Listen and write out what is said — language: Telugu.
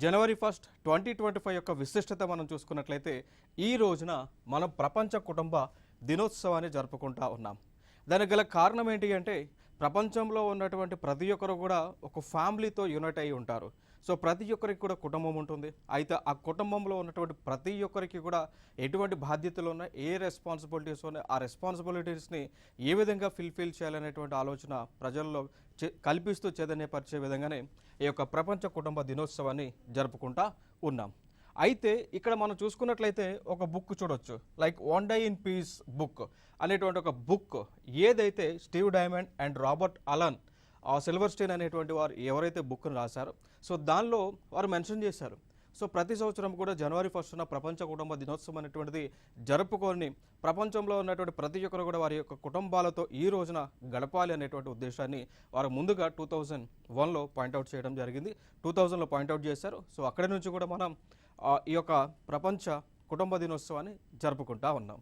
జనవరి 1 2025 యొక్క విశిష్టత మనం చూసుకున్నట్లయితే ఈ రోజున మనం ప్రపంచ కుటుంబ దినోత్సవాన్ని జరుపుకుంటా ఉన్నాం. దానికి గల కారణం ఏంటి అంటే ప్రపంచంలో ఉన్నటువంటి ప్రతి ఒక్కరు కూడా ఒక ఫ్యామిలీతో యూనైట్ అయి ఉంటారు. సో ప్రతి ఒక్కరికి కూడా కుటుంబం ఉంటుంది. అయితే ఆ కుటుంబంలో ఉన్నటువంటి ప్రతి ఒక్కరికి కూడా ఎటువంటి బాధ్యతలు ఉన్నాయి, ఏ రెస్పాన్సిబిలిటీస్ ఉన్నాయి, ఆ రెస్పాన్సిబిలిటీస్ని ఏ విధంగా ఫిల్ఫిల్ చేయాలనేటువంటి ఆలోచన ప్రజల్లో కల్పిస్తూ చైతన్యపరిచే విధంగానే ఈ యొక్క ప్రపంచ కుటుంబ దినోత్సవాన్ని జరుపుకుంటా ఉన్నాం. అయితే ఇక్కడ మనం చూసుకున్నట్లయితే ఒక బుక్ చూడొచ్చు, like one day in peace book అనేటువంటి ఒక బుక్ ఏదైతే Steve Diamond and Robert Allen Silverstein అనేటువంటి వారు ఎవరైతే బుక్ను రాశారో సో దానిలో వారు మెన్షన్ చేశారు. సో ప్రతి సంవత్సరం కూడా జనవరి 1న ప్రపంచ కుటుంబ దినోత్సవం అనేటువంటిది జరుపుకొని ప్రపంచంలో ఉన్నటువంటి ప్రతి ఒక్కరు కూడా వారి యొక్క కుటుంబాలతో ఈ రోజున గడపాలి అనేటువంటి ఉద్దేశాన్ని వారు ముందుగా 2001లో పాయింట్అవుట్ చేయడం జరిగింది. 2000లో పాయింట్అవుట్ చేశారు. సో అక్కడి నుంచి కూడా మనం ఈ యొక్క ప్రపంచ కుటుంబ దినోత్సవాన్ని జరుపుకుంటా ఉన్నాం.